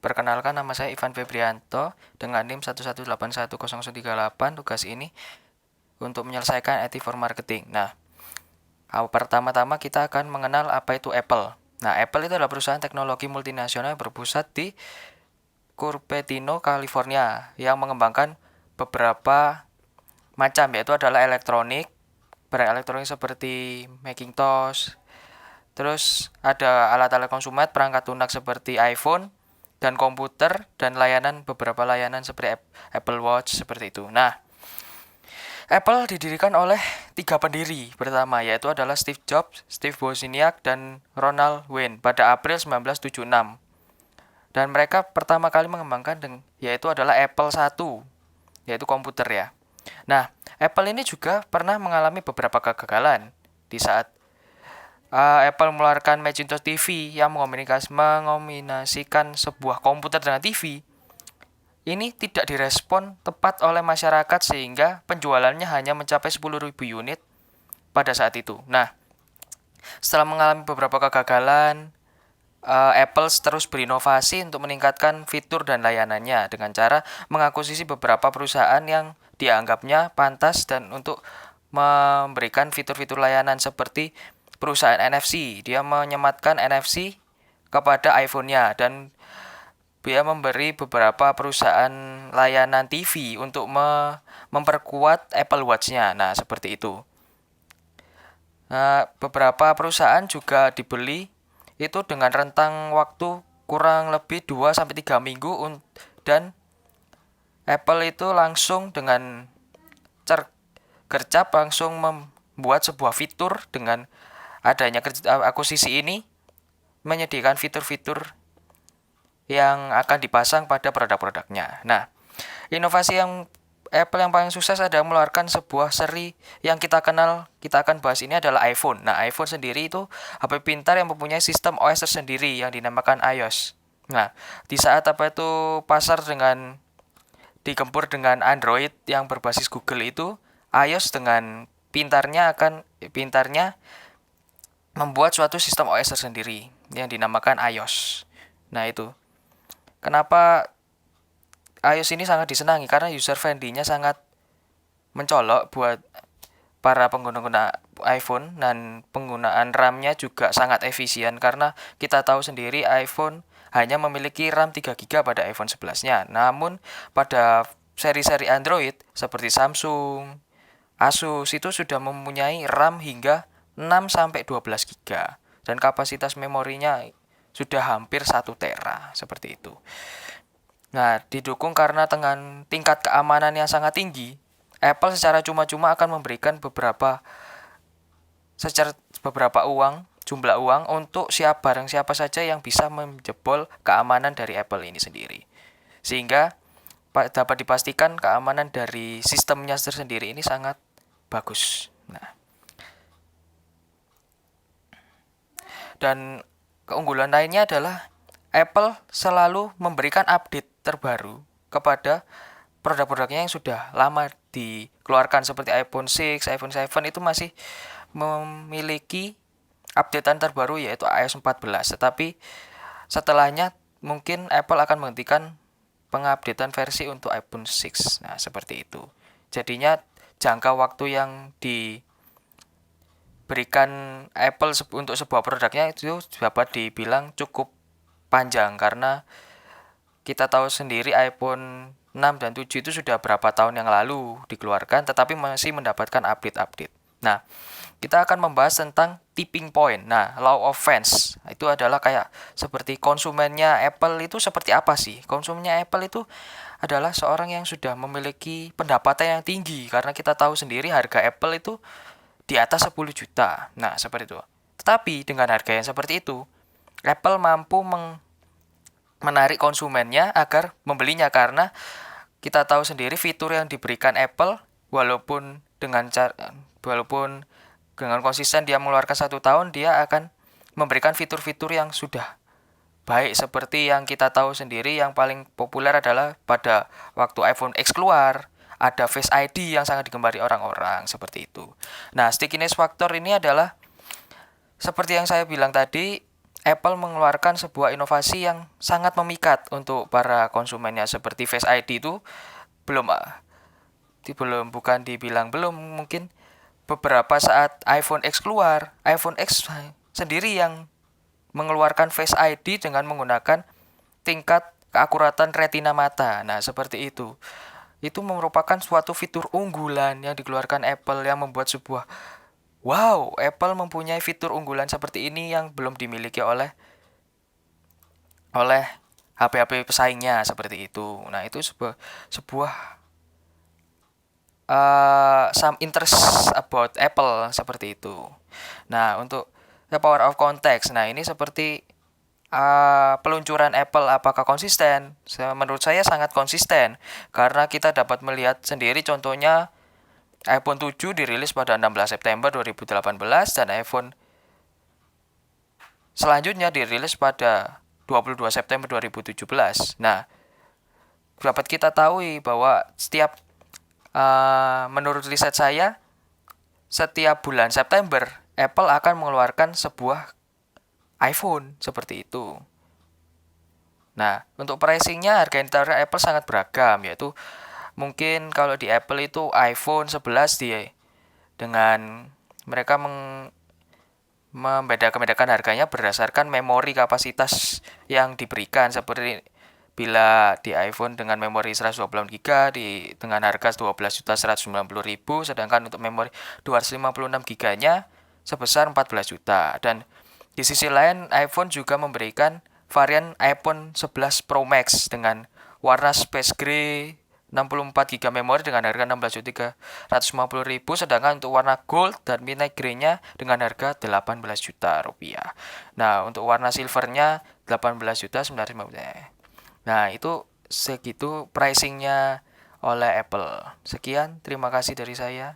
Perkenalkan, nama saya Ivan Febrianto dengan NIM 1181038. Tugas ini untuk menyelesaikan IT for Marketing. Nah, pertama-tama kita akan mengenal apa itu Apple. Nah, Apple itu adalah perusahaan teknologi multinasional yang berpusat di Cupertino, California, yang mengembangkan beberapa macam, yaitu adalah barang elektronik seperti Macintosh, terus ada alat-alat konsumen, perangkat lunak seperti iPhone, dan komputer, dan beberapa layanan seperti Apple Watch, seperti itu. Nah, Apple didirikan oleh 3 pendiri pertama, yaitu adalah Steve Jobs, Steve Wozniak, dan Ronald Wayne pada April 1976. Dan mereka pertama kali mengembangkan yaitu adalah Apple I, yaitu komputer ya. Nah, Apple ini juga pernah mengalami beberapa kegagalan di saat Apple mengeluarkan Macintosh TV yang mengombinasikan sebuah komputer dengan TV. Ini tidak direspon tepat oleh masyarakat sehingga penjualannya hanya mencapai 10.000 unit pada saat itu. Nah, setelah mengalami beberapa kegagalan, Apple terus berinovasi untuk meningkatkan fitur dan layanannya dengan cara mengakuisisi beberapa perusahaan yang dianggapnya pantas dan untuk memberikan fitur-fitur layanan seperti perusahaan NFC. Dia menyematkan NFC kepada iPhone-nya dan dia memberi beberapa perusahaan layanan TV untuk memperkuat Apple Watch-nya. Nah, seperti itu. Nah, beberapa perusahaan juga dibeli itu dengan rentang waktu kurang lebih 2-3 minggu dan Apple itu langsung dengan gercep langsung membuat sebuah fitur dengan adanya akuisisi ini menyediakan fitur-fitur yang akan dipasang pada produk-produknya. Nah, inovasi yang Apple yang paling sukses adalah mengeluarkan sebuah seri yang kita akan bahas ini adalah iPhone. Nah, iPhone sendiri itu HP pintar yang mempunyai sistem OS tersendiri yang dinamakan iOS. Nah, di saat pasar digempur dengan Android yang berbasis Google itu, iOS dengan pintarnya membuat suatu sistem OS tersendiri yang dinamakan iOS. Nah, itu. Kenapa iOS ini sangat disenangi? Karena user friendly-nya sangat mencolok buat para pengguna iPhone dan penggunaan RAM-nya juga sangat efisien karena kita tahu sendiri iPhone hanya memiliki RAM 3GB pada iPhone 11-nya. Namun pada seri-seri Android seperti Samsung, Asus itu sudah mempunyai RAM hingga 6-12GB dan kapasitas memorinya sudah hampir 1 tera seperti itu. Nah, didukung karena dengan tingkat keamanan yang sangat tinggi, Apple secara cuma-cuma akan memberikan beberapa jumlah uang untuk barang siapa saja yang bisa menjebol keamanan dari Apple ini sendiri. Sehingga dapat dipastikan keamanan dari sistemnya tersendiri ini sangat bagus. Nah, dan keunggulan lainnya adalah Apple selalu memberikan update terbaru kepada produk-produknya yang sudah lama dikeluarkan seperti iPhone 6, iPhone 7 itu masih memiliki updatean terbaru yaitu iOS 14. Tetapi setelahnya mungkin Apple akan menghentikan pengupdatean versi untuk iPhone 6. Nah, seperti itu. Jadinya jangka waktu yang diberikan Apple untuk sebuah produknya itu dapat dibilang cukup panjang karena kita tahu sendiri iPhone 6 dan 7 itu sudah berapa tahun yang lalu dikeluarkan tetapi masih mendapatkan update-update. Nah, kita akan membahas tentang tipping point. Nah, law of fans itu adalah kayak seperti konsumennya Apple itu seperti apa sih? Konsumennya Apple itu adalah seorang yang sudah memiliki pendapatan yang tinggi karena kita tahu sendiri harga Apple itu di atas 10 juta. Nah, seperti itu. Tetapi dengan harga yang seperti itu, Apple mampu menarik konsumennya agar membelinya karena kita tahu sendiri fitur yang diberikan Apple walaupun dengan konsisten dia mengeluarkan 1 tahun, dia akan memberikan fitur-fitur yang sudah baik seperti yang kita tahu sendiri yang paling populer adalah pada waktu iPhone X keluar ada Face ID yang sangat digemari orang-orang seperti itu. Nah, stickiness factor ini adalah seperti yang saya bilang tadi, Apple mengeluarkan sebuah inovasi yang sangat memikat untuk para konsumennya, seperti Face ID itu belum bukan dibilang belum, mungkin beberapa saat iPhone X keluar, iPhone X sendiri yang mengeluarkan Face ID dengan menggunakan tingkat keakuratan retina mata. Nah, seperti itu. Itu merupakan suatu fitur unggulan yang dikeluarkan Apple yang membuat sebuah wow, Apple mempunyai fitur unggulan seperti ini yang belum dimiliki oleh HP-HP pesaingnya, seperti itu. Nah, itu sebuah some interest about Apple, seperti itu. Nah, untuk the power of context. Nah, ini seperti peluncuran Apple apakah konsisten? Menurut saya sangat konsisten, karena kita dapat melihat sendiri contohnya iPhone 7 dirilis pada 16 September 2018 dan iPhone selanjutnya dirilis pada 22 September 2017. Nah, dapat kita tahu bahwa menurut riset saya, setiap bulan September Apple akan mengeluarkan sebuah iPhone, seperti itu. Nah, untuk pricingnya harga yang ditawarkan Apple sangat beragam, yaitu mungkin kalau di Apple itu iPhone 11 dengan mereka membedakan harganya berdasarkan memori kapasitas yang diberikan, seperti bila di iPhone dengan memori 128 GB dengan harga 12.190.000, sedangkan untuk memori 256 GB-nya sebesar 14 juta. Dan di sisi lain iPhone juga memberikan varian iPhone 11 Pro Max dengan warna Space Gray 64 GB memori dengan harga 16.350.000, sedangkan untuk warna gold dan midnight grey-nya dengan harga 18 juta rupiah. Nah, untuk warna silvernya 18.950.000. Nah, itu segitu pricingnya oleh Apple. Sekian, terima kasih dari saya.